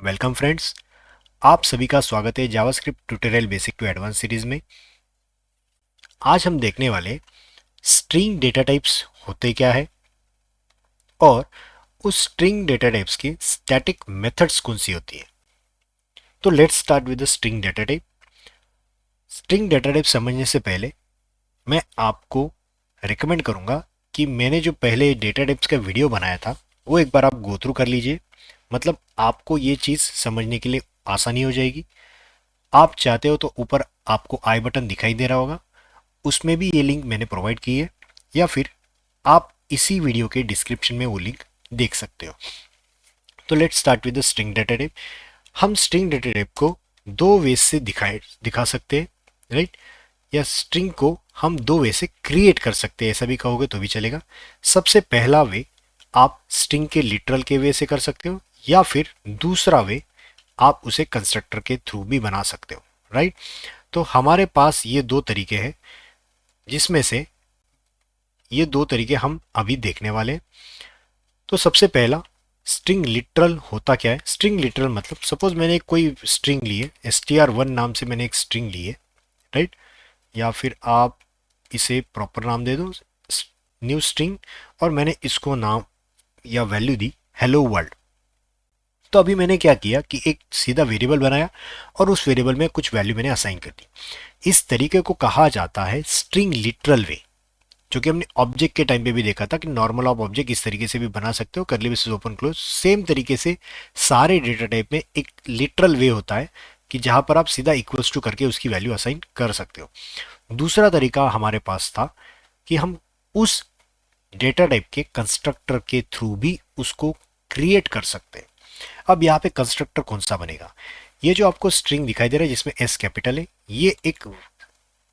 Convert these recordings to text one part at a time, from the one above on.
Welcome friends, आप सभी का स्वागत है JavaScript tutorial basic to advance series में। आज हम देखने वाले स्ट्रिंग डेटा टाइप्स होते क्या है और उस स्ट्रिंग डेटा टाइप्स की स्टैटिक मेथड्स कौन सी होती है। तो let's start with the string data type. String data type समझने से पहले मैं आपको रिकमेंड करूंगा कि मैंने जो पहले डेटा टाइप्स का वीडियो बनाया था वो एक बार आप गो थ्रू कर लीजिए। मतलब आपको ये चीज़ समझने के लिए आसानी हो जाएगी। आप चाहते हो तो ऊपर आपको आई बटन दिखाई दे रहा होगा, उसमें भी ये लिंक मैंने प्रोवाइड की है, या फिर आप इसी वीडियो के डिस्क्रिप्शन में वो लिंक देख सकते हो। तो let's start with the string data type. हम स्ट्रिंग डेटा टाइप को दो वे से दिखा सकते हैं, राइट। या स्ट्रिंग को हम दो वे से क्रिएट कर सकते हैं, ऐसा भी कहोगे तो भी चलेगा। सबसे पहला वे आप स्ट्रिंग के लिटरल के वे से कर सकते हो, या फिर दूसरा वे आप उसे कंस्ट्रक्टर के थ्रू भी बना सकते हो, राइट। तो हमारे पास ये दो तरीके हैं, जिसमें से ये दो तरीके हम अभी देखने वाले हैं। तो सबसे पहला स्ट्रिंग लिटरल होता क्या है। स्ट्रिंग लिटरल मतलब सपोज मैंने कोई स्ट्रिंग ली है, str1 नाम से मैंने एक स्ट्रिंग ली है, राइट। या फिर आप इसे प्रॉपर नाम दे दो न्यू स्ट्रिंग, और मैंने इसको नाम या वैल्यू दी हेलो वर्ल्ड। तो अभी मैंने क्या किया कि एक सीधा वेरिएबल बनाया और उस वेरिएबल में कुछ वैल्यू मैंने असाइन कर दी। इस तरीके को कहा जाता है स्ट्रिंग लिटरल वे, जो कि हमने ऑब्जेक्ट के टाइम पे भी देखा था कि नॉर्मल आप ऑब्जेक्ट इस तरीके से भी बना सकते हो, करली ब्रेसेस ओपन क्लोज। सेम तरीके से सारे डेटा टाइप में एक लिटरल वे होता है कि जहां पर आप सीधा इक्वल्स टू करके उसकी वैल्यू असाइन कर सकते हो। दूसरा तरीका हमारे पास था कि हम उस डेटा टाइप के कंस्ट्रक्टर के थ्रू भी उसको क्रिएट कर सकते हैं। अब यहाँ पे कंस्ट्रक्टर कौन सा बनेगा, ये जो आपको स्ट्रिंग दिखाई दे रहा है जिसमें एस कैपिटल है, ये एक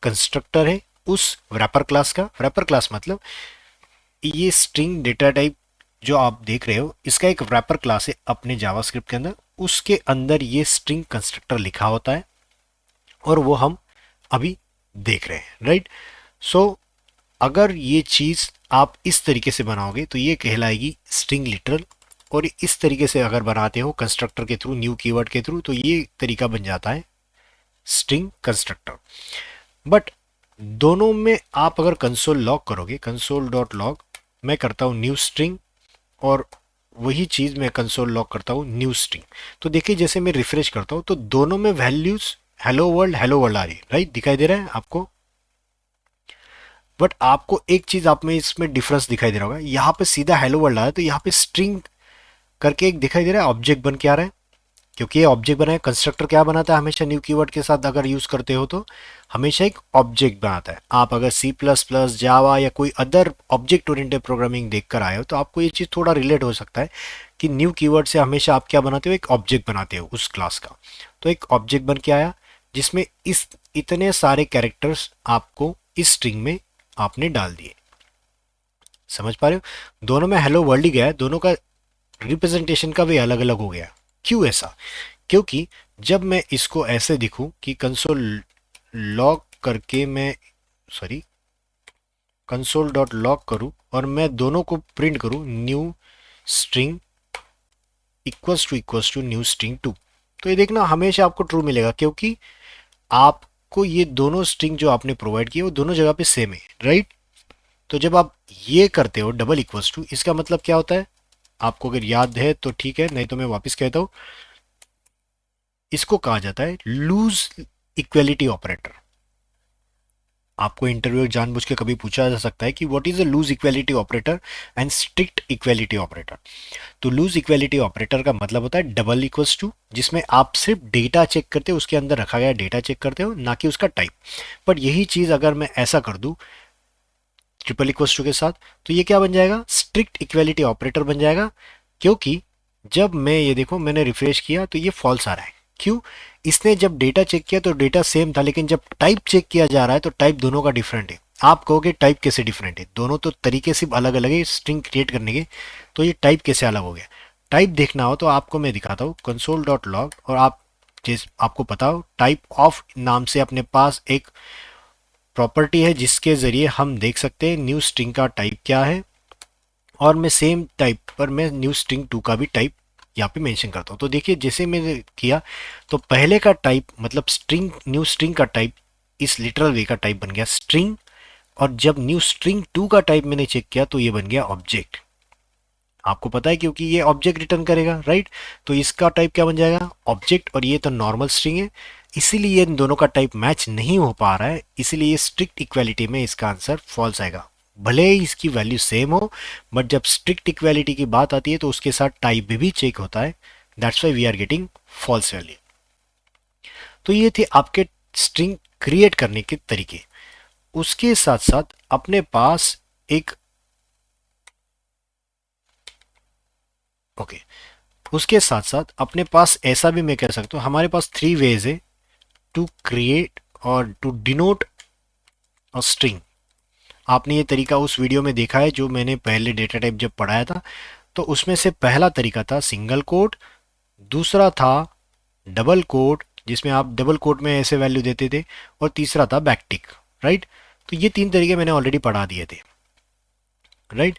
कंस्ट्रक्टर है उस रैपर क्लास का। रैपर क्लास मतलब ये स्ट्रिंग डेटा टाइप जो आप देख रहे हो, इसका एक रैपर क्लास है अपने जावास्क्रिप्ट के अंदर। उसके अंदर ये स्ट्रिंग कंस्ट्रक्टर लिखा होता है और वो हम अभी देख रहे हैं, राइट। सो अगर ये चीज आप इस तरीके से बनाओगे तो ये कहलाएगी स्ट्रिंग लिटरल, और इस तरीके से अगर बनाते हो कंस्ट्रक्टर के थ्रू, न्यू कीवर्ड के थ्रू, तो ये तरीका बन जाता है स्ट्रिंग कंस्ट्रक्टर। बट दोनों में आप अगर कंसोल लॉग करोगे, कंसोल डॉट लॉग, मैं करता हूँ न्यू स्ट्रिंग, और वही चीज मैं कंसोल लॉग करता हूँ न्यू स्ट्रिंग। तो देखिए जैसे मैं रिफ्रेश करता हूँ तो दोनों में वैल्यूज हेलो वर्ल्ड आ रही है, राइट, दिखाई दे रहा है आपको। बट आपको एक चीज आप में इसमें डिफरेंस दिखाई दे रहा होगा, यहाँ पे सीधा हेलो वर्ल्ड आ रहा है, तो यहाँ पे स्ट्रिंग करके एक दिखाई दे रहा है, ऑब्जेक्ट बन के आ रहा है। क्योंकि ये ऑब्जेक्ट बना है, कंस्ट्रक्टर क्या बनाता है हमेशा न्यू कीवर्ड के साथ अगर यूज करते हो तो हमेशा एक ऑब्जेक्ट बनाता है। आप अगर सी प्लस प्लस, जावा या कोई अदर ऑब्जेक्ट ओरिएंटेड प्रोग्रामिंग देख कर आए हो तो आपको ये चीज थोड़ा रिलेट हो सकता है कि न्यू कीवर्ड से हमेशा आप क्या बनाते हो, एक ऑब्जेक्ट बनाते हो उस क्लास का। तो एक ऑब्जेक्ट बन के आया जिसमें इस इतने सारे कैरेक्टर्स आपको इस स्ट्रिंग में आपने डाल दिए। समझ पा रहे हो, दोनों में हेलो वर्ल्ड ही गया है, दोनों का रिप्रेजेंटेशन का भी अलग अलग हो गया। क्यों ऐसा? क्योंकि जब मैं इसको ऐसे दिखूं कि कंसोल लॉग करके मैं, सॉरी, कंसोल डॉट लॉग करूं और मैं दोनों को प्रिंट करूं new string equals to new string two, तो ये देखना हमेशा आपको ट्रू मिलेगा, क्योंकि आपको ये दोनों स्ट्रिंग जो आपने प्रोवाइड किए वो दोनों जगह पे सेम है, राइट। तो जब आप ये करते हो डबल इक्वल्स टू, इसका मतलब क्या होता है आपको अगर याद है तो ठीक है, नहीं तो मैं वापस कहता हूं। इसको कहा जाता है लूज इक्वेलिटी ऑपरेटर। आपको इंटरव्यू जानबूझ के कभी पूछा जा सकता है कि what is a loose equality operator and strict equality operator. तो लूज इक्वेलिटी ऑपरेटर का मतलब होता है डबल इक्वल्स टू, जिसमें आप सिर्फ डेटा चेक करते हो, उसके अंदर रखा गया डेटा चेक करते हो, ना कि उसका टाइप। बट यही चीज अगर मैं ऐसा कर दूं ट्रिपल इक्वल्स टू के साथ, तो ये क्या बन जाएगा, स्ट्रिक्ट इक्वेलिटी ऑपरेटर बन जाएगा। क्योंकि जब मैं ये देखो मैंने रिफ्रेश किया तो ये फॉल्स आ रहा है। क्यों? इसने जब डेटा चेक किया तो डेटा सेम था, लेकिन जब टाइप चेक किया जा रहा है तो टाइप दोनों का डिफरेंट है। आप कहोगे टाइप कैसे डिफरेंट है, दोनों तो तरीके सिर्फ अलग अलग है स्ट्रिंग क्रिएट करने के, तो ये टाइप कैसे अलग हो गया। टाइप देखना हो तो आपको मैं दिखाता हूँ कंसोल डॉट लॉग, और आप जिस आपको पता हो टाइप ऑफ नाम से अपने पास एक प्रॉपर्टी है जिसके जरिए हम देख सकते हैं न्यू स्ट्रिंग का टाइप क्या है, और मैं सेम टाइप पर मैं न्यू स्ट्रिंग टू का भी टाइप यहाँ पे मेंशन करता हूँ। तो देखिए जैसे मैंने किया, तो पहले का टाइप मतलब स्ट्रिंग, न्यू स्ट्रिंग का टाइप इस लिटरल वे का टाइप बन गया स्ट्रिंग, और जब न्यू स्ट्रिंग टू का टाइप मैंने चेक किया तो ये बन गया ऑब्जेक्ट। आपको पता है क्योंकि ये ऑब्जेक्ट रिटर्न करेगा, राइट। तो इसका टाइप क्या बन जाएगा, ऑब्जेक्ट, और ये तो नॉर्मल स्ट्रिंग है, इसीलिए इन दोनों का टाइप मैच नहीं हो पा रहा है, इसीलिए ये स्ट्रिक्ट इक्वालिटी में इसका आंसर फॉल्स आएगा। भले ही इसकी वैल्यू सेम हो, बट जब स्ट्रिक्ट इक्वालिटी की बात आती है तो उसके साथ टाइप भी चेक होता है, that's why we are getting false value. तो ये थे आपके स्ट्रिंग क्रिएट करने के तरीके। उसके साथ साथ अपने पास एक, ओके, उसके साथ साथ अपने पास ऐसा भी मैं कह सकता हूँ, हमारे पास थ्री वेज है टू क्रिएट और टू डिनोट अ स्ट्रिंग। आपने ये तरीका उस वीडियो में देखा है जो मैंने पहले डेटा टाइप जब पढ़ाया था। तो उसमें से पहला तरीका था सिंगल कोट, दूसरा था डबल कोट जिसमें आप डबल कोट में ऐसे वैल्यू देते थे, और तीसरा था बैकटिक, राइट। तो ये तीन तरीके मैंने ऑलरेडी पढ़ा दिए थे, राइट।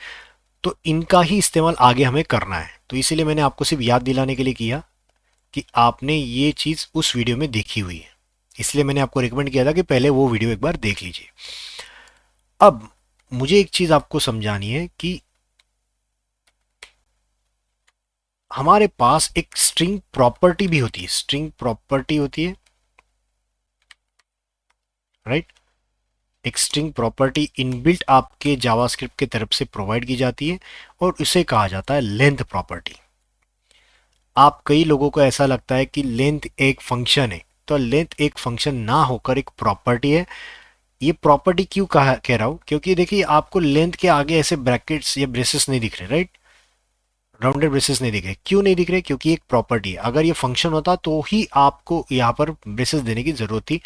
तो इनका ही इस्तेमाल आगे हमें करना है, तो इसीलिए मैंने आपको सिर्फ याद दिलाने के लिए किया कि आपने ये चीज़ उस वीडियो में देखी हुई है, इसलिए मैंने आपको रिकमेंड किया था कि पहले वो वीडियो एक बार देख लीजिए। अब मुझे एक चीज़ आपको समझानी है कि हमारे पास एक स्ट्रिंग प्रॉपर्टी भी होती है, स्ट्रिंग प्रॉपर्टी होती है, राइट। एक स्ट्रिंग प्रॉपर्टी इनबिल्ट आपके जावास्क्रिप्ट की तरफ से प्रोवाइड की जाती है, और उसे कहा जाता है लेंथ प्रॉपर्टी। आप कई लोगों को ऐसा लगता है कि लेंथ एक फंक्शन है, तो लेंथ एक फंक्शन ना होकर एक प्रॉपर्टी है। ये प्रॉपर्टी क्यों कह रहा हूं, क्योंकि देखिए आपको लेंथ के आगे ऐसे ब्रैकेट्स या ब्रेसेस नहीं दिख रहे, राइट। राउंडेड ब्रेसेस नहीं दिख रहे, क्यों नहीं दिख रहे, क्योंकि एक प्रॉपर्टी है। अगर ये फंक्शन होता तो ही आपको यहाँ पर ब्रेसेस देने की जरूरत थी।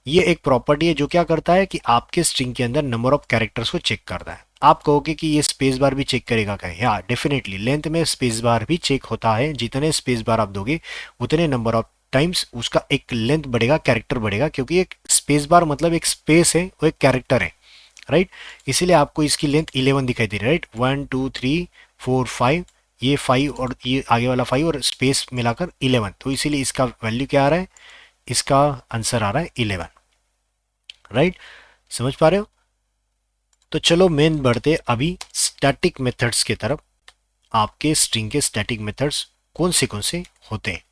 ये एक प्रॉपर्टी है जो क्या करता है कि आपके स्ट्रिंग के अंदर नंबर ऑफ कैरेक्टर्स को चेक करता है। आप कहोगे कि ये स्पेस बार भी चेक करेगा क्या, या डेफिनेटली लेंथ में स्पेस बार भी चेक होता है। जितने स्पेस बार आप दोगे उतने नंबर ऑफ टाइम्स उसका एक लेंथ बढ़ेगा, कैरेक्टर बढ़ेगा, क्योंकि एक स्पेस बार मतलब एक स्पेस है, वो एक कैरेक्टर है, राइट। इसीलिए आपको इसकी लेंथ 11 दिखाई दे रही है, राइट। 1 2 3 4 5, ये 5 और ये आगे वाला 5 और स्पेस मिलाकर 11, तो इसीलिए इसका वैल्यू क्या आ रहा है, इसका आंसर आ रहा है 11, राइट। समझ पा रहे हो। तो चलो मेन बढ़ते अभी स्टैटिक मेथड्स की तरफ। आपके स्ट्रिंग के स्टैटिक मेथड्स कौन से होते हैं,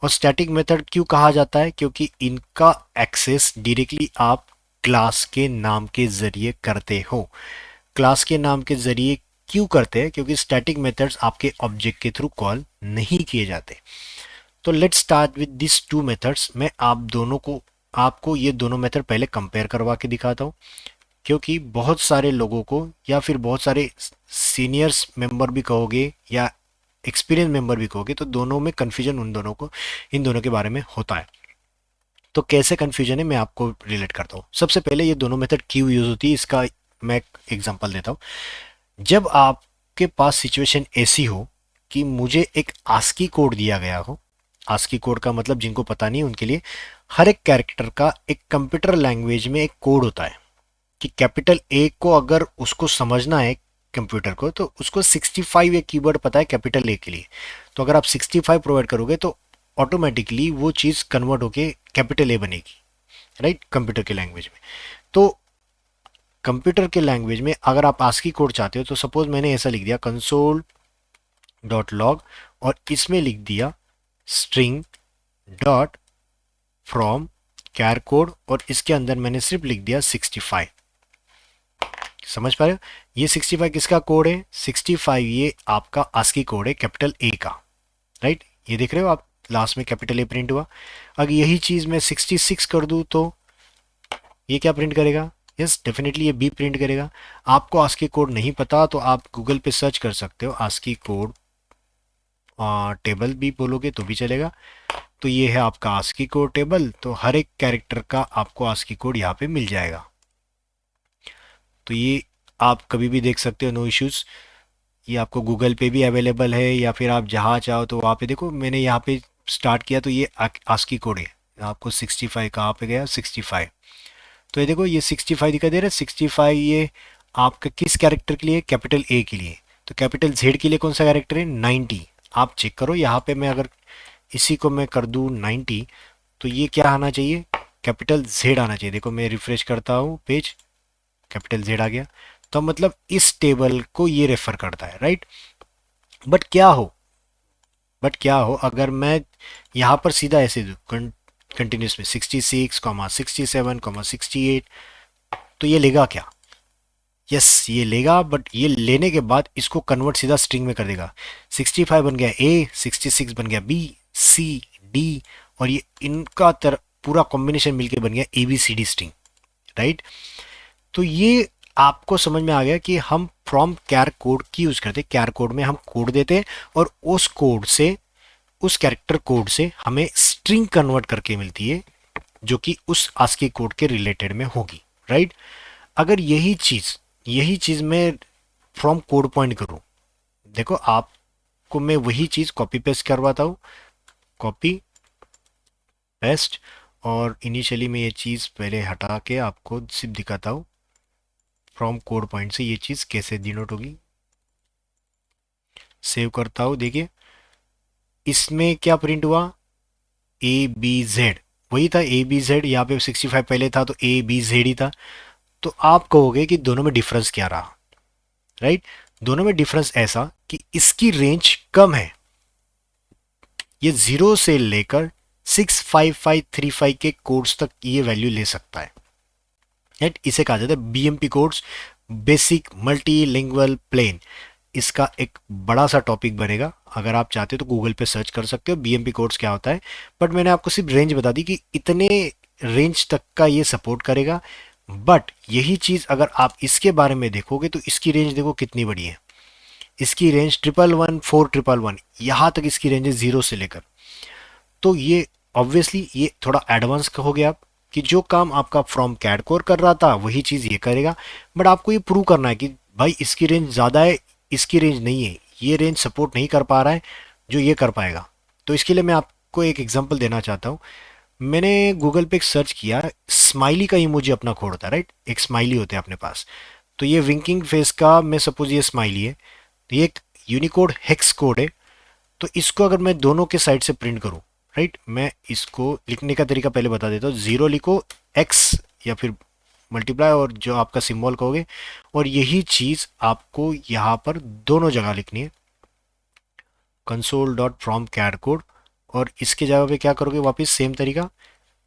और स्टैटिक मेथड क्यों कहा जाता है, क्योंकि इनका एक्सेस डायरेक्टली आप क्लास के नाम के जरिए करते हो। क्लास के नाम के जरिए क्यों करते हैं, क्योंकि स्टैटिक मेथड्स आपके ऑब्जेक्ट के थ्रू कॉल नहीं किए जाते। तो let's start with this two methods. मैं आप दोनों को, आपको ये दोनों मेथड पहले कंपेयर करवा के दिखाता हूँ, क्योंकि बहुत सारे लोगों को या फिर बहुत सारे सीनियर्स मेंबर भी कहोगे या एक्सपीरियंस मेंबर भी कहोगे, तो दोनों में कन्फ्यूजन उन दोनों को, इन दोनों के बारे में होता है। तो कैसे कन्फ्यूजन है मैं आपको रिलेट करता हूँ। सबसे पहले ये दोनों मेथड क्यों यूज होती है इसका मैं एग्जांपल देता हूँ। जब आपके पास सिचुएशन ऐसी हो कि मुझे एक आस्की कोड दिया गया हो, आस्की कोड का मतलब जिनको पता नहीं उनके लिए, हर एक कैरेक्टर का एक कंप्यूटर लैंग्वेज में एक कोड होता है कि कैपिटल ए को अगर उसको समझना है कंप्यूटर को, तो उसको 65 एक कीवर्ड पता है कैपिटल ए के लिए। तो अगर आप 65 प्रोवाइड करोगे तो ऑटोमेटिकली वो चीज़ कन्वर्ट होके कैपिटल ए बनेगी, राइट, कंप्यूटर के लैंग्वेज में। तो कंप्यूटर के लैंग्वेज में अगर आप आस्की कोड चाहते हो, तो सपोज मैंने ऐसा लिख दिया कंसोल डॉट लॉग, और इसमें लिख दिया string dot from char code, और इसके अंदर मैंने सिर्फ लिख दिया 65। समझ पा रहे हो, ये 65 किसका कोड है, 65 ये आपका आस्की कोड है कैपिटल ए का, राइट। ये देख रहे हो आप, लास्ट में कैपिटल ए प्रिंट हुआ। अगर यही चीज मैं 66 कर दूं तो ये क्या प्रिंट करेगा, यस डेफिनेटली ये बी प्रिंट करेगा। आपको आस्की कोड नहीं पता तो आप गूगल पे सर्च कर सकते हो आस्की कोड टेबल भी बोलोगे तो भी चलेगा। तो ये है आपका आस्की कोड टेबल, तो हर एक कैरेक्टर का आपको आस्की कोड यहाँ पे मिल जाएगा। तो ये आप कभी भी देख सकते हो, नो इश्यूज। ये आपको गूगल पे भी अवेलेबल है, या फिर आप जहाँ चाहो तो वहाँ पे देखो। मैंने यहाँ पे स्टार्ट किया तो ये आस्की कोड है। आपको 65 कहाँ पे गया, 65। तो ये देखो ये 65 दिखा दे रहा है। 65 ये आपका किस कैरेक्टर के लिए, कैपिटल ए के लिए। तो कैपिटल जेड के लिए कौन सा कैरेक्टर है, 90। आप चेक करो यहाँ पे मैं अगर इसी को मैं कर दूँ 90, तो ये क्या आना चाहिए, कैपिटल जेड आना चाहिए। देखो मैं रिफ्रेश करता हूँ पेज, कैपिटल जेड आ गया। तो मतलब इस टेबल को ये रेफर करता है, राइट। बट क्या हो बट क्या हो अगर मैं यहाँ पर सीधा ऐसे दूँ कंटिन्यूस में 66 कॉमा 67 कॉमा 68, तो ये लेगा क्या? यस ये लेगा, बट ये लेने के बाद इसको कन्वर्ट सीधा स्ट्रिंग में कर देगा। 65 बन गया ए, 66 बन गया बी, सी, डी, और ये इनका पूरा कॉम्बिनेशन मिलके बन गया A B C D string, right. तो ये आपको समझ में आ गया कि हम फ्रॉम कैर कोड की यूज करते हैं। कैर कोड में हम कोड देते हैं और उस कोड से, उस कैरेक्टर कोड से हमें स्ट्रिंग कन्वर्ट करके मिलती है जो कि उस आस्की कोड के रिलेटेड में होगी, राइट। अगर यही चीज मैं फ्रॉम कोड पॉइंट करूं, देखो आपको मैं वही चीज कॉपी पेस्ट करवाता हूं, कॉपी पेस्ट, और इनिशियली मैं ये चीज पहले हटा के आपको सिर्फ दिखाता हूं फ्रॉम कोड पॉइंट से ये चीज कैसे डिनोट होगी। सेव करता हूं, देखिए इसमें क्या प्रिंट हुआ, ए बी जेड, वही था ए बी जेड। यहाँ पे 65 पहले था तो ए बी जेड ही था। तो आप कहोगे कि दोनों में डिफरेंस क्या रहा, राइट। दोनों में डिफरेंस ऐसा कि इसकी रेंज कम है, ये 0 से लेकर 65535 के कोड्स तक ये वैल्यू ले सकता है, राइट। इसे कहा जाता है BMP codes, basic multilingual plane. इसका एक बड़ा सा टॉपिक बनेगा, अगर आप चाहते हो तो गूगल पे सर्च कर सकते हो बीएमपी कोड्स क्या होता है। बट मैंने आपको सिर्फ रेंज बता दी कि इतने रेंज तक का ये सपोर्ट करेगा। बट यही चीज अगर आप इसके बारे में देखोगे तो इसकी रेंज देखो कितनी बड़ी है। इसकी रेंज 111 4111, यहाँ तक इसकी रेंज है 0 से लेकर। तो ये ऑब्वियसली ये थोड़ा एडवांस कहोगे आप कि जो काम आपका फ्रॉम कैड कोर कर रहा था वही चीज ये करेगा। बट आपको ये प्रूव करना है कि भाई इसकी रेंज ज्यादा है, इसकी रेंज नहीं है, ये रेंज सपोर्ट नहीं कर पा रहा है जो ये कर पाएगा। तो इसके लिए मैं आपको एक एग्जांपल देना चाहता हूँ। मैंने गूगल पे एक सर्च किया, स्माइली का इमोजी अपना कोड होता है, राइट। एक स्माइली होते हैं अपने पास। तो ये विंकिंग फेस का, मैं सपोज ये स्माइली है, तो ये एक यूनिकोड हेक्स कोड है। तो इसको अगर मैं दोनों के साइड से प्रिंट करूं, राइट, मैं इसको लिखने का तरीका पहले बता देता हूँ। 0 लिखो, एक्स या फिर मल्टीप्लाई और जो आपका सिंबल कहोगे, और यही चीज आपको यहाँ पर दोनों जगह लिखनी है, कंसोल डॉट फ्रॉम कैड कोड। और इसके जगह पे क्या करोगे, वापस सेम तरीका,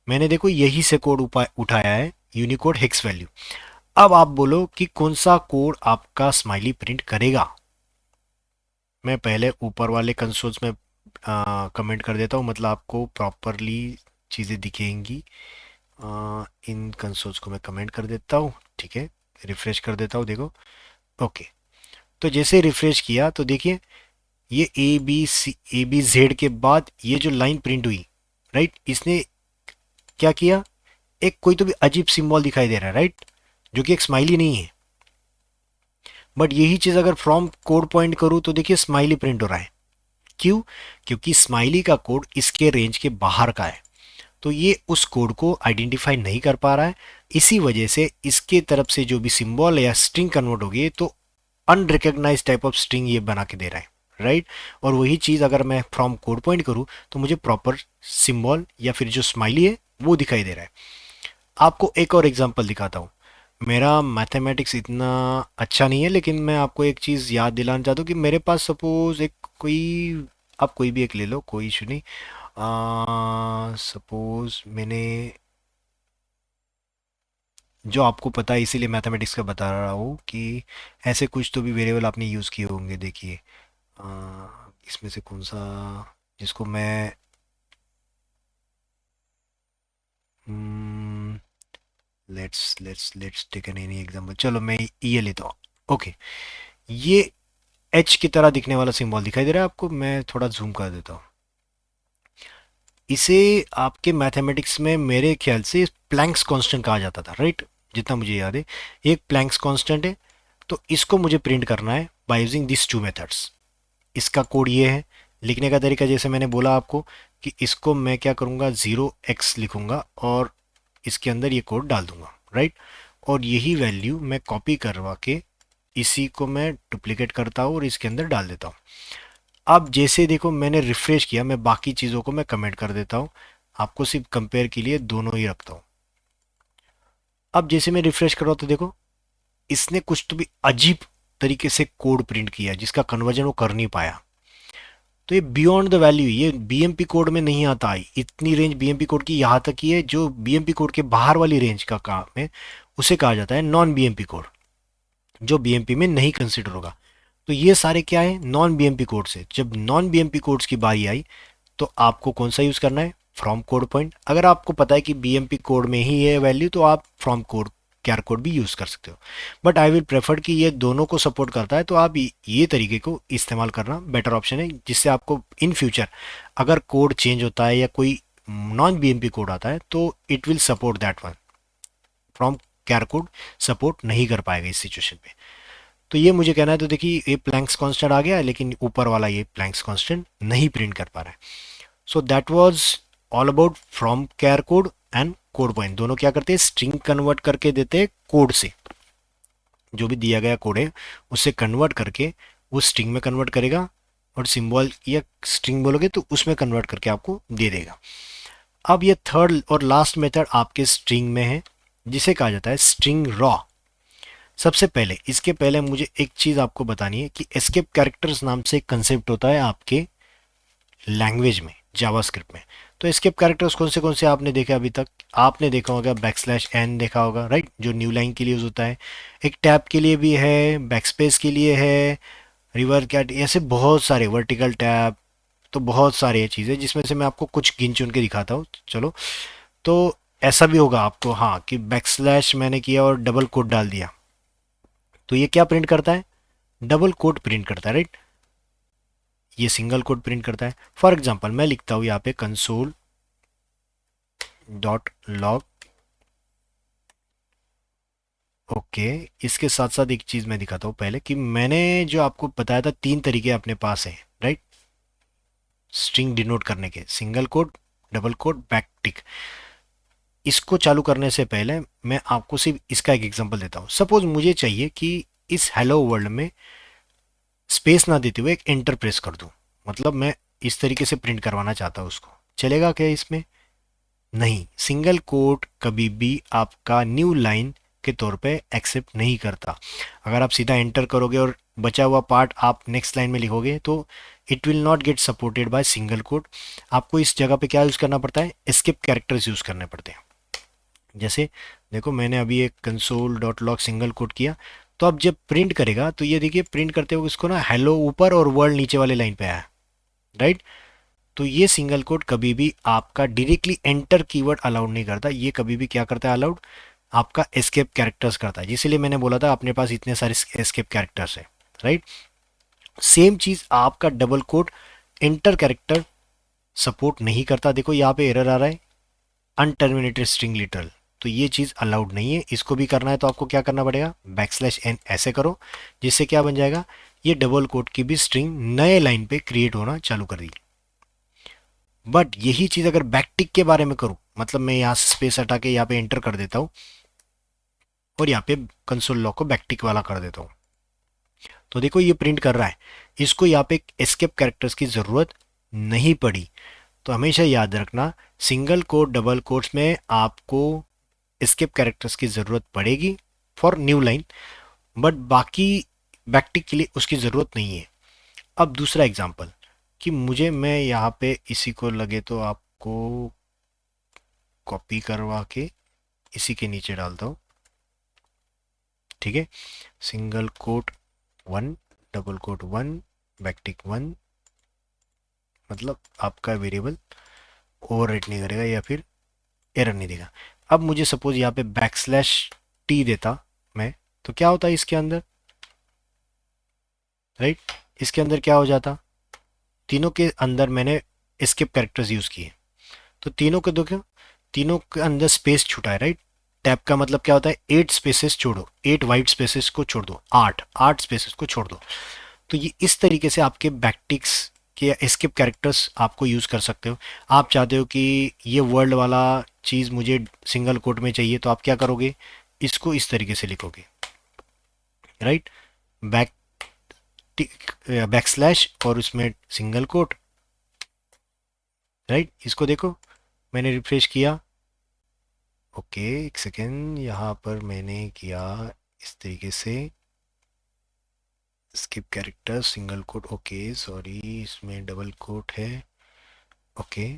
मैंने देखो यही से कोड उठाया है, यूनिकोड हेक्स वैल्यू। अब आप बोलो कि कौन सा कोड आपका स्माइली प्रिंट करेगा। मैं पहले ऊपर वाले कंसोल्स में कमेंट कर देता हूँ, मतलब आपको प्रॉपरली चीज़ें दिखेंगी। इन कंसोल्स को मैं कमेंट कर देता हूँ, ठीक है। रिफ्रेश कर देता हूँ, देखो ओके। तो जैसे रिफ्रेश किया तो देखिए ये ए बी जेड के बाद ये जो लाइन प्रिंट हुई, राइट, इसने क्या किया, एक कोई तो भी अजीब सिंबल दिखाई दे रहा है, राइट, जो कि एक स्माइली नहीं है। बट यही चीज अगर फ्रॉम कोड पॉइंट करूं तो देखिए स्माइली प्रिंट हो रहा है। क्यों? क्योंकि स्माइली का कोड इसके रेंज के बाहर का है, तो ये उस कोड को आइडेंटिफाई नहीं कर पा रहा है। इसी वजह से इसके तरफ से जो भी सिंबल या स्ट्रिंग कन्वर्ट होगी तो अनरिकग्नाइज टाइप ऑफ स्ट्रिंग ये बना के दे रहा है, राइट। और वही चीज अगर मैं फ्रॉम कोड पॉइंट करूं तो मुझे प्रॉपर सिंबल या फिर जो स्माइली है वो दिखाई दे रहा है। आपको एक और एग्जांपल दिखाता हूँ। मेरा मैथमेटिक्स इतना अच्छा नहीं है, लेकिन मैं आपको एक चीज़ याद दिलाना चाहता हूँ कि मेरे पास सपोज एक कोई, आप कोई भी एक ले लो, कोई इशू नहीं। सपोज मैंने, जो आपको पता है इसीलिए मैथमेटिक्स का बता रहा हूँ कि ऐसे कुछ तो भी वेरिएबल आपने यूज़ किए होंगे। देखिए इसमें से कौन सा जिसको मैं let's take an any example, चलो मैं ये लेता हूँ, ओके। ये एच की तरह दिखने वाला सिंबल दिखाई दे रहा है आपको, मैं थोड़ा जूम कर देता हूँ। इसे आपके मैथमेटिक्स में मेरे ख्याल से प्लैंक्स कांस्टेंट कहा जाता था, राइट, जितना मुझे याद है। एक प्लैंक्स कांस्टेंट है, तो इसको मुझे प्रिंट करना है by using this two methods. इसका कोड ये है, लिखने का तरीका जैसे मैंने बोला आपको कि इसको मैं क्या करूँगा, 0x लिखूंगा और इसके अंदर ये कोड डाल दूंगा, राइट। और यही वैल्यू मैं कॉपी करवा के इसी को मैं डुप्लीकेट करता हूँ और इसके अंदर डाल देता हूँ। अब जैसे देखो मैंने रिफ्रेश किया, मैं बाकी चीज़ों को मैं कमेंट कर देता हूँ, आपको सिर्फ कंपेयर के लिए दोनों ही रखता हूँ। अब जैसे मैं रिफ्रेश कर रहा हूँ तो देखो इसने कुछ तो भी अजीब तरीके से कोड प्रिंट किया जिसका कन्वर्जन वो कर नहीं पाया। तो ये बियॉन्ड द वैल्यू, ये बीएमपी कोड में नहीं आता। इतनी रेंज बीएमपी कोड की यहाँ तक की है, जो बीएमपी कोड के बाहर वाली रेंज का काम है उसे कहा जाता है नॉन बीएमपी कोड, जो बीएमपी में नहीं कंसिडर होगा। तो ये सारे क्या है, नॉन बीएमपी कोड से। जब नॉन बीएमपी कोड्स की बारी आई तो आपको कौन सा यूज करना है, फ्रॉम कोड पॉइंट। अगर आपको पता है कि बीएमपी कोड में ही है वैल्यू तो आप फ्रॉम कोड कैर कोड भी यूज कर सकते हो। बट आई विल प्रेफर कि ये दोनों को सपोर्ट करता है, तो आप ये तरीके को इस्तेमाल करना बेटर ऑप्शन है, जिससे आपको इन फ्यूचर अगर कोड चेंज होता है या कोई नॉन बीएमपी कोड आता है तो it will support that one. From char code support नहीं कर पाएगा इस सिचुएशन पे। तो ये मुझे कहना है। तो देखिए ये प्लैंक्स कांस्टेंट आ गया, लेकिन ऊपर वाला ये प्लैंक्स कांस्टेंट नहीं प्रिंट कर पा रहा है। So that was all about from char code and code point. दोनों क्या करते हैं, स्ट्रिंग कन्वर्ट करके देते हैं कोड से, जो भी दिया गया कोड है उससे कन्वर्ट करके वो स्ट्रिंग में कन्वर्ट करेगा, और सिंबल या स्ट्रिंग बोलोगे तो उसमें कन्वर्ट करके आपको दे देगा। अब ये थर्ड और लास्ट मेथड आपके स्ट्रिंग में है, जिसे कहा जाता है स्ट्रिंग रॉ। सबसे पहले इसके पहले मुझे एक चीज आपको बतानी है कि एस्केप कैरेक्टर्स नाम से एक कंसेप्ट होता है आपके लैंग्वेज में, जावास्क्रिप्ट में। तो एस्केप कैरेक्टर्स कौन से आपने देखे अभी तक? आपने देखा होगा बैकस्लैश एन देखा होगा, राइट, जो न्यू लाइन के लिए यूज होता है। एक टैब के लिए भी है, बैकस्पेस के लिए है, रिवर कैट, ऐसे बहुत सारे, वर्टिकल टैब, तो बहुत सारे चीज़ें जिसमें से मैं आपको कुछ गिन चुन के दिखाता हूँ। चलो, तो ऐसा भी होगा आपको, हाँ, कि बैकस्लैश मैंने किया और डबल कोट डाल दिया तो ये क्या प्रिंट करता है, डबल कोट प्रिंट करता है, राइट। ये सिंगल कोट प्रिंट करता है। फॉर एग्जांपल मैं लिखता हूँ यहाँ पे कंसोल डॉट लॉग, ओके। इसके साथ साथ एक चीज मैं दिखाता हूँ पहले, कि मैंने जो आपको बताया था 3 तरीके अपने पास है, राइट, स्ट्रिंग डिनोट करने के, single quote, double quote, back tick. इसको चालू करने से पहले मैं आपको सिर्फ इसका एक एग्जांपल देता हूँ। सपोज मुझे चाहिए कि इस हेलो वर्ल्ड में स्पेस ना देते हुए एक एंटर प्रेस कर दूं, मतलब मैं इस तरीके से प्रिंट करवाना चाहता हूँ उसको, चलेगा क्या इसमें? नहीं, सिंगल कोट कभी भी आपका न्यू लाइन के तौर पे एक्सेप्ट नहीं करता। अगर आप सीधा एंटर करोगे और बचा हुआ पार्ट आप नेक्स्ट लाइन में लिखोगे तो it will not gate supported by single quote. आपको इस जगह पे क्या यूज़ करना पड़ता है, एस्केप कैरेक्टर्स यूज़ करने पड़ते हैं। जैसे देखो मैंने अभी एक console dot log single quote किया, तो अब जब प्रिंट करेगा तो ये देखिए प्रिंट करते हुए इसको ना हेलो ऊपर और वर्ल्ड नीचे वाले लाइन पे आया, राइट। तो ये सिंगल कोट कभी भी आपका डायरेक्टली एंटर कीवर्ड अलाउड नहीं करता, ये कभी भी क्या करता है, अलाउड आपका एस्केप कैरेक्टर्स करता है। इसीलिए मैंने बोला था अपने पास इतने सारे एस्केप कैरेक्टर्स है, राइट। सेम चीज आपका double quote enter character support नहीं करता। देखो यहाँ पे एरर आ रहा है, अनटर्मिनेटेड स्ट्रिंग लिटरल, तो ये चीज अलाउड नहीं है। इसको भी करना है तो आपको क्या करना पड़ेगा, बैकस्लैश एन ऐसे करो, जिससे क्या बन जाएगा, ये डबल कोट की भी स्ट्रिंग नए लाइन पे क्रिएट होना चालू कर दी। बट यही चीज अगर बैकटिक के बारे में करूं, मतलब मैं यहाँ से स्पेस हटा के यहाँ पे एंटर कर देता हूँ और यहाँ पे कंसोल लॉक को बैकटिक वाला कर देता हूँ, तो देखो ये प्रिंट कर रहा है। इसको यहाँ पे एस्केप कैरेक्टर्स की जरूरत नहीं पड़ी। तो हमेशा याद रखना, सिंगल कोट डबल कोट्स में आपको एस्केप कैरेक्टर्स की जरूरत पड़ेगी फॉर न्यू लाइन, बट बाकी बैकटिक के लिए उसकी जरूरत नहीं है। अब दूसरा एग्जांपल, कि मुझे, मैं यहाँ पे इसी को लगे तो आपको कॉपी करवा के इसी के नीचे डालता हूँ, ठीक है। Single quote 1, double quote 1, backtick 1, मतलब आपका वेरिएबल ओवरराइट नहीं करेगा या फिर एरर नहीं देगा। अब मुझे सपोज यहाँ पे बैकस्लैश टी देता मैं, तो क्या होता है इसके अंदर, राइट, इसके अंदर क्या हो जाता, तीनों के अंदर मैंने एस्केप कैरेक्टर्स यूज किए, तो तीनों के दो क्या, तीनों के अंदर स्पेस छूटा है, राइट। टैब का मतलब क्या होता है, 8 स्पेसेस छोड़ो, 8 वाइट स्पेसेस को छोड़ दो, 8 स्पेसेस को छोड़ दो। तो ये इस तरीके से आपके बैकटिक्स के एस्केप कैरेक्टर्स आपको यूज कर सकते हो। आप चाहते हो कि ये वर्ल्ड वाला चीज मुझे सिंगल कोट में चाहिए, तो आप क्या करोगे, इसको इस तरीके से लिखोगे, राइट, बैक बैक स्लैश और उसमें सिंगल कोट, राइट। इसको देखो, मैंने रिफ्रेश किया, ओके एक सेकेंड, यहाँ पर मैंने किया इस तरीके से, skip character single quote, okay sorry इसमें डबल कोट है, ओके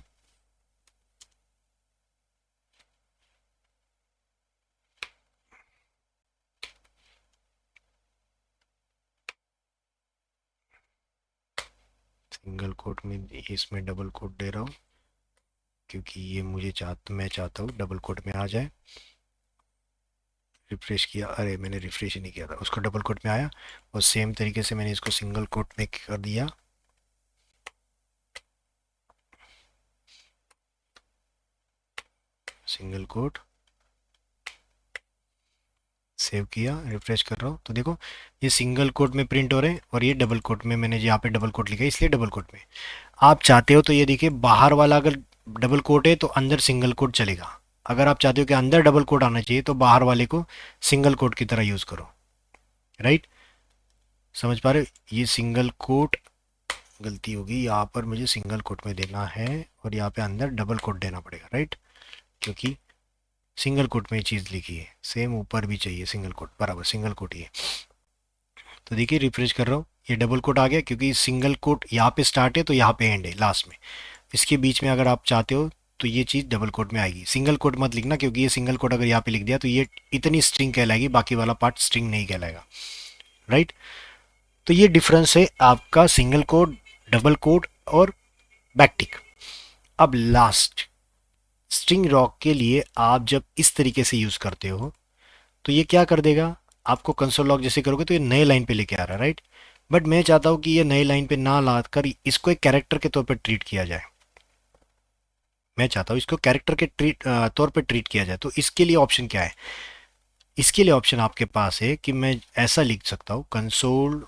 सिंगल कोट में इसमें डबल कोट दे रहा हूँ, क्योंकि ये मैं चाहता हूँ डबल कोट में आ जाए। रिफ्रेश किया, अरे मैंने रिफ्रेश ही नहीं किया था, उसको डबल कोट में आया, और सेम तरीके से मैंने इसको सिंगल कोट में कर दिया, सिंगल कोट, सेव किया, रिफ्रेश कर रहा हूँ तो देखो ये सिंगल कोट में प्रिंट हो रहे हैं, और ये डबल कोट में, मैंने यहाँ पे डबल कोट लिखा है इसलिए डबल कोट में। आप चाहते हो तो ये देखिए, बाहर वाला अगर डबल कोट है तो अंदर सिंगल कोट चलेगा, अगर आप चाहते हो कि अंदर डबल कोट आना चाहिए तो बाहर वाले को सिंगल कोट की तरह यूज़ करो, राइट। समझ पा रहे हो, ये सिंगल कोट, गलती होगी यहाँ पर, मुझे सिंगल कोट में देना है और यहाँ पे अंदर डबल कोट देना पड़ेगा, राइट, क्योंकि सिंगल कोट में ये चीज़ लिखी है, सेम ऊपर भी चाहिए सिंगल कोट, बराबर सिंगल कोट ही है। तो देखिए रिफ्रेश कर रहा हूँ, ये डबल कोट आ गया, क्योंकि सिंगल कोट यहाँ पे स्टार्ट है तो यहाँ पे एंड है लास्ट में, इसके बीच में अगर आप चाहते हो तो ये चीज़ डबल कोट में आएगी। सिंगल कोट मत लिखना, क्योंकि ये सिंगल कोट अगर यहाँ पे लिख दिया तो ये इतनी स्ट्रिंग कहलाएगी, बाकी वाला पार्ट स्ट्रिंग नहीं कहलाएगा, राइट। तो ये डिफरेंस है आपका सिंगल कोट, डबल कोट और बैकटिक। अब लास्ट, स्ट्रिंग रॉक के लिए आप जब इस तरीके से यूज़ करते हो तो ये क्या कर देगा, आपको कंसोल लॉग जैसे करोगे तो ये नए लाइन पे लेके आ रहा है, राइट। बट मैं चाहता हूँ कि ये नए लाइन पे ना लाकर इसको एक कैरेक्टर के तौर पे ट्रीट किया जाए, मैं चाहता हूँ इसको कैरेक्टर के तौर पे ट्रीट किया जाए। तो इसके लिए ऑप्शन क्या है, इसके लिए ऑप्शन आपके पास है कि मैं ऐसा लिख सकता हूँ कंसोल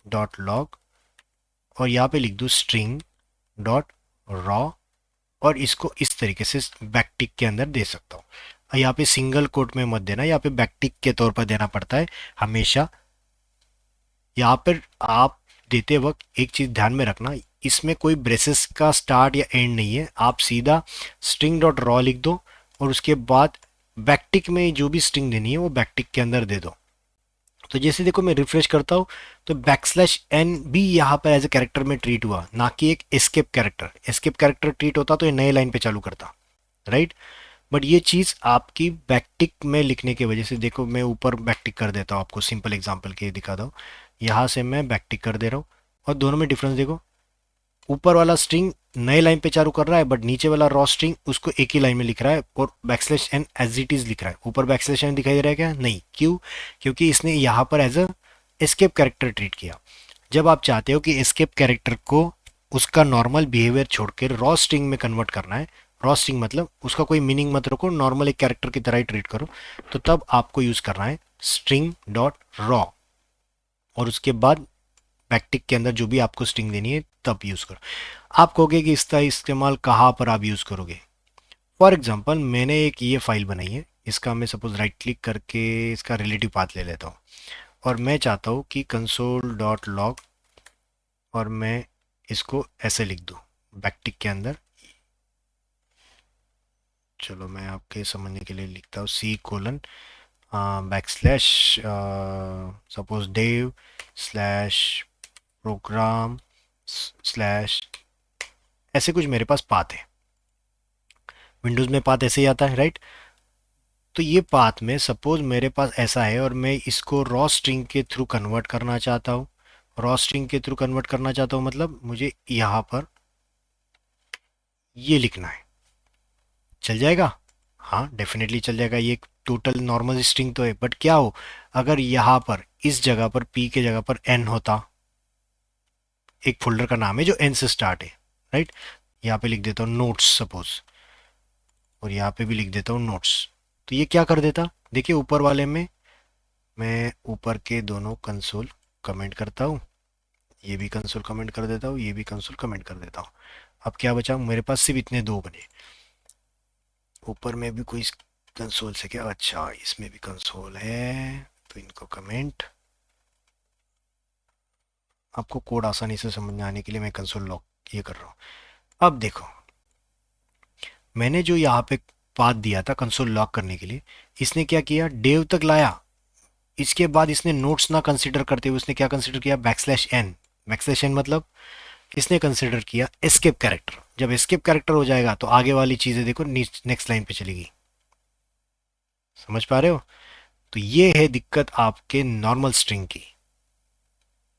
डॉट लॉग, और यहाँ पे लिख दूँ स्ट्रिंग डॉट रॉ, और इसको इस तरीके से बैकटिक के अंदर दे सकता हूँ। यहाँ पे सिंगल कोट में मत देना, यहाँ पे बैकटिक के तौर पर देना पड़ता है हमेशा। यहाँ पर आप देते वक्त एक चीज़ ध्यान में रखना, इसमें कोई ब्रेसेस का स्टार्ट या एंड नहीं है, आप सीधा स्ट्रिंग डॉट रॉ लिख दो, और उसके बाद बैकटिक में जो भी स्ट्रिंग देनी है वो बैकटिक के अंदर दे दो। तो जैसे देखो मैं रिफ्रेश करता हूँ तो बैक स्लैश एन भी यहाँ पर एज ए कैरेक्टर में ट्रीट हुआ, ना कि एक escape character. Escape character treat होता तो ये नए लाइन पे चालू करता, राइट। बट ये चीज़ आपकी बैकटिक में लिखने की वजह से, देखो मैं ऊपर बैकटिक कर देता हूँ, आपको सिंपल एग्जांपल के दिखा दो, यहाँ से मैं बैकटिक कर दे रहा हूँ, और दोनों में डिफरेंस देखो, ऊपर वाला स्ट्रिंग नए लाइन पे चालू कर रहा है, बट नीचे वाला रॉ स्ट्रिंग उसको एक ही लाइन में लिख रहा है, और backslash n as it is लिख रहा है। ऊपर बैकस्लैश एन दिखाई दे रहा है क्या, नहीं, क्यों, क्योंकि इसने यहाँ पर as a escape character treat किया। जब आप चाहते हो कि एस्केप कैरेक्टर को उसका नॉर्मल बिहेवियर छोड़ के रॉ स्ट्रिंग में कन्वर्ट करना है, रॉ स्ट्रिंग मतलब उसका कोई मीनिंग मत रखो, नॉर्मल एक कैरेक्टर की तरह ही ट्रीट करो, तो तब आपको यूज करना है स्ट्रिंग डॉट रॉ, और उसके बाद बैकटिक के अंदर जो भी आपको स्ट्रिंग देनी है तब यूज करो। आप कहोगे कि इसका इस्तेमाल कहाँ पर आप यूज करोगे। फॉर एग्जाम्पल मैंने एक ये फाइल बनाई है, इसका मैं सपोज राइट क्लिक करके इसका रिलेटिव पाथ ले लेता हूँ, और मैं चाहता हूँ कि कंसोल डॉट लॉग, और मैं इसको ऐसे लिख दूँ बैकटिक के अंदर, चलो मैं आपके समझने के लिए लिखता हूँ C colon back slash suppose dev slash program slash, ऐसे कुछ मेरे पास पाथ है, विंडोज़ में पाथ ऐसे ही आता है, राइट। तो ये पाथ में सपोज मेरे पास ऐसा है, और मैं इसको रॉ स्ट्रिंग के थ्रू कन्वर्ट करना चाहता हूँ, रॉ स्ट्रिंग के थ्रू कन्वर्ट करना चाहता हूँ मतलब मुझे यहाँ पर ये लिखना है, चल जाएगा, हाँ डेफिनेटली चल जाएगा, ये टोटल नॉर्मल स्ट्रिंग तो है, बट क्या हो अगर यहाँ पर इस जगह पर पी के जगह पर एन होता, एक फोल्डर का नाम है जो एन से स्टार्ट है, राइट। यहाँ पे लिख देता हूँ नोट्स सपोज, और यहाँ पे भी लिख देता हूँ नोट्स, तो ये क्या कर देता, देखिए ऊपर वाले में मैं ऊपर के दोनों कंसोल कमेंट करता हूँ, ये भी कंसोल कमेंट कर देता हूँ, ये भी कंसोल कमेंट कर देता हूँ। अब क्या बचा, मेरे पास सिर्फ इतने दो बने, ऊपर में भी कोई कंसोल से क्या, अच्छा इसमें भी कंसोल है, तो इनको कमेंट, आपको कोड आसानी से समझ में आने के लिए मैं कंसोल लॉग ये कर रहा हूँ। अब देखो, मैंने जो यहाँ पे पाथ दिया था कंसोल लॉग करने के लिए, इसने क्या किया, डेव तक लाया। इसके बाद इसने नोट्स ना कंसिडर करते हुए उसने क्या कंसिडर किया, बैकस्लैश एन। बैकस्लैश एन मतलब इसने कंसिडर किया एस्केप कैरेक्टर। जब एस्केप कैरेक्टर हो जाएगा तो आगे वाली चीजें देखो नेक्स्ट लाइन पे चलेगी। समझ पा रहे हो? तो ये है दिक्कत आपके नॉर्मल स्ट्रिंग की।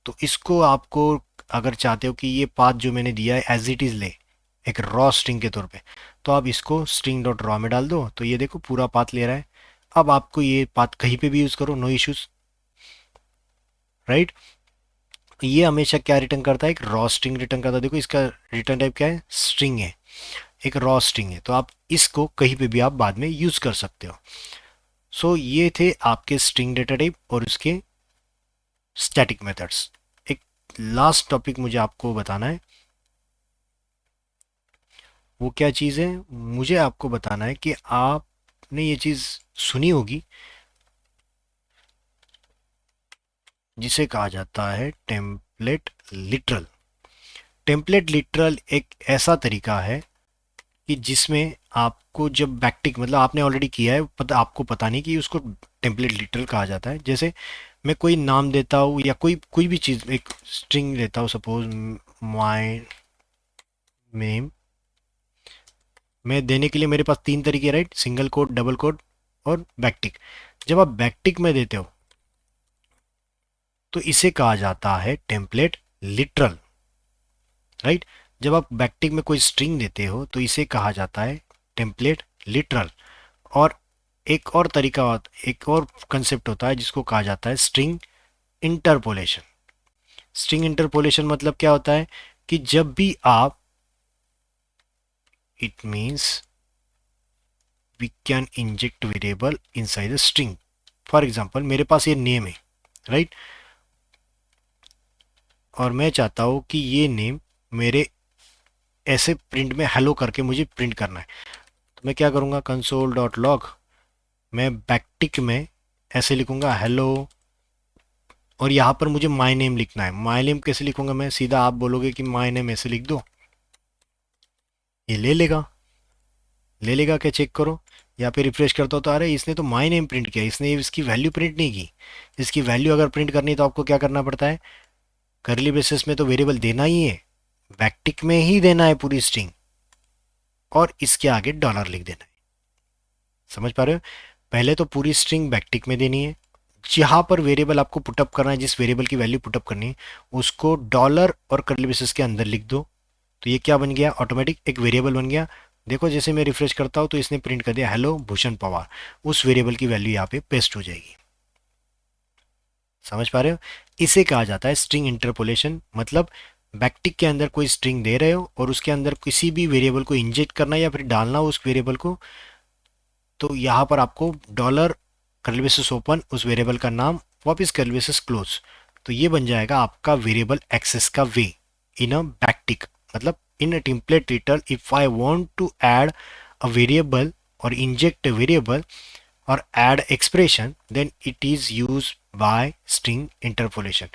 तो इसको आपको, अगर चाहते हो कि ये पाथ जो मैंने दिया है एज इट इज ले, एक रॉ स्ट्रिंग के तौर पे, तो आप इसको स्ट्रिंग डॉट रॉ में डाल दो, तो ये देखो पूरा पाथ ले रहा है। अब आपको ये पाथ कहीं पे भी यूज करो, नो इश्यूज, राइट। ये हमेशा क्या रिटर्न करता है, एक रॉ स्ट्रिंग रिटर्न करता है। देखो इसका रिटर्न टाइप क्या है, स्ट्रिंग है, एक रॉ स्ट्रिंग है। तो आप इसको कहीं पे भी आप बाद में यूज कर सकते हो। सो ये थे आपके स्ट्रिंग डेटा टाइप और उसके स्टैटिक मेथड्स। एक लास्ट टॉपिक मुझे आपको बताना है, वो क्या चीज़ है, मुझे आपको बताना है कि आपने ये चीज़ सुनी होगी जिसे कहा जाता है टेम्पलेट लिटरल। टेम्पलेट लिटरल एक ऐसा तरीका है कि जिसमें आपको जब बैकटिक, मतलब आपने ऑलरेडी किया है, पता आपको पता नहीं कि उसको टेम्पलेट लिटरल कहा जाता है। जैसे मैं कोई नाम देता हूँ या कोई कोई भी चीज़, एक स्ट्रिंग लेता हूँ, सपोज माय नेम। मैं देने के लिए मेरे पास तीन तरीके, right, single code, double quote और बैकटिक। जब आप बैकटिक में देते हो तो इसे कहा जाता है टेम्पलेट लिटरल, राइट। जब आप बैकटिक में कोई स्ट्रिंग देते हो तो इसे कहा जाता है टेम्पलेट लिटरल। और एक और कंसेप्ट होता है जिसको कहा जाता है स्ट्रिंग इंटरपोलेशन। स्ट्रिंग इंटरपोलेशन मतलब क्या होता है कि जब भी आप, it means we can inject variable inside the string. For example मेरे पास ये नेम है, राइट, और मैं चाहता हूँ कि ये नेम मेरे ऐसे प्रिंट में हेलो करके मुझे प्रिंट करना है। तो मैं क्या करूँगा, कंसोल डॉट लॉग, मैं बैकटिक में ऐसे लिखूंगा हेलो, और यहाँ पर मुझे माई नेम लिखना है। माई नेम कैसे लिखूंगा मैं, सीधा आप बोलोगे कि माई नेम ऐसे लिख दो, ये ले लेगा। ले लेगा क्या, चेक करो। या फिर रिफ्रेश करता हो तो अरे इसने तो माई नेम प्रिंट किया, इसने इसकी वैल्यू प्रिंट नहीं की। इसकी वैल्यू अगर प्रिंट करनी है तो आपको क्या करना पड़ता है, करली ब्रेसेस में तो वेरिएबल देना ही है, बैकटिक में ही देना है पूरी स्ट्रिंग, और इसके आगे डॉलर लिख देना है। समझ पा रहे हो? पहले तो पूरी स्ट्रिंग बैकटिक में देनी है, जहां पर वेरिएबल आपको पुटअप करना है, जिस वेरिएबल की वैल्यू पुटअप करनी है उसको डॉलर और करली ब्रेसेस के अंदर लिख दो। तो ये क्या बन गया, ऑटोमेटिक एक वेरिएबल बन गया। देखो जैसे मैं रिफ्रेश करता हूँ तो इसने प्रिंट कर दिया हेलो भूषण पवार, उस वेरिएबल की वैल्यू यहाँ पे पेस्ट हो जाएगी। समझ पा रहे हो? इसे कहा जाता है स्ट्रिंग इंटरपोलेशन। मतलब बैकटिक के अंदर कोई स्ट्रिंग दे रहे हो और उसके अंदर किसी भी वेरिएबल को इंजेक्ट करना या फिर डालना हो उस वेरिएबल को, तो यहाँ पर आपको डॉलर कर्ली ब्रेसेस ओपन, उस वेरिएबल का नाम, वापस कर्ली ब्रेसेस क्लोज। तो ये बन जाएगा आपका वेरिएबल एक्सेस का वे इन अ बैकटिक। मतलब in a template literal, if I want to add a variable or inject a variable or add expression, then it is used by string interpolation।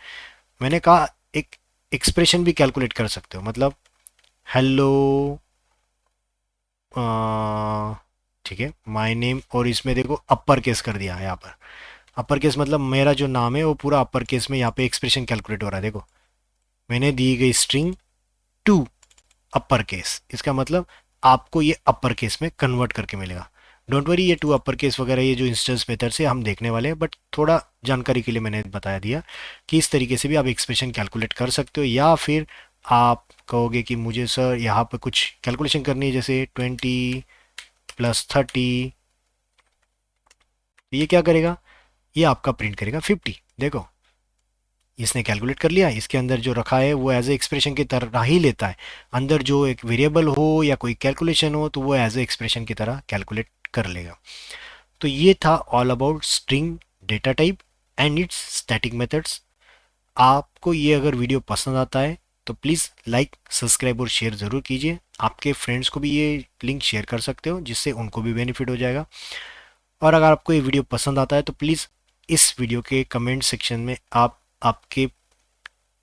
मैंने कहा एक एक्सप्रेशन भी कैलकुलेट कर सकते हो, मतलब हेलो, ठीक है, माय नेम, और इसमें देखो अपर केस कर दिया है यहाँ पर। अपर केस मतलब मेरा जो नाम है वो पूरा अपर केस में यहाँ पे एक्सप्रेशन कैलकुलेट हो रहा है। देखो मैंने दी गई स्ट्रिंग टू अपर केस, इसका मतलब आपको ये अपर केस में कन्वर्ट करके मिलेगा। डोंट वरी, ये टू अपर केस वगैरह ये जो इंस्टेंस मेथड से हम देखने वाले हैं, बट थोड़ा जानकारी के लिए मैंने बताया दिया कि इस तरीके से भी आप एक्सप्रेशन कैलकुलेट कर सकते हो। या फिर आप कहोगे कि मुझे सर यहाँ पर कुछ कैलकुलेशन करनी है, जैसे 20 + 30, ये क्या करेगा, ये आपका प्रिंट करेगा 50। देखो इसने कैलकुलेट कर लिया, इसके अंदर जो रखा है वो एज ए एक्सप्रेशन की तरह ही लेता है। अंदर जो एक वेरिएबल हो या कोई कैलकुलेशन हो तो वो एज ए एक्सप्रेशन की तरह कैलकुलेट कर लेगा। तो ये था all about string data type and it's static methods. आपको ये अगर वीडियो पसंद आता है तो प्लीज़ लाइक, सब्सक्राइब और शेयर ज़रूर कीजिए। आपके फ्रेंड्स को भी ये लिंक शेयर कर सकते हो जिससे उनको भी बेनिफिट हो जाएगा। और अगर आपको ये वीडियो पसंद आता है तो प्लीज़ इस वीडियो के कमेंट सेक्शन में आप आपके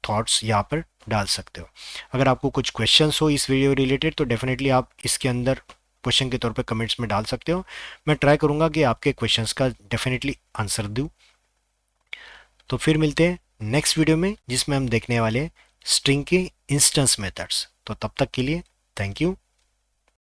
थॉट्स यहाँ पर डाल सकते हो। अगर आपको कुछ क्वेश्चंस हो इस वीडियो रिलेटेड तो डेफिनेटली आप इसके अंदर क्वेश्चन के तौर पे कमेंट्स में डाल सकते हो। मैं ट्राई करूँगा कि आपके क्वेश्चंस का डेफिनेटली आंसर दूँ। तो फिर मिलते हैं नेक्स्ट वीडियो में जिसमें हम देखने वाले हैं स्ट्रिंग के इंस्टेंस मेथड्स। तो तब तक के लिए थैंक यू।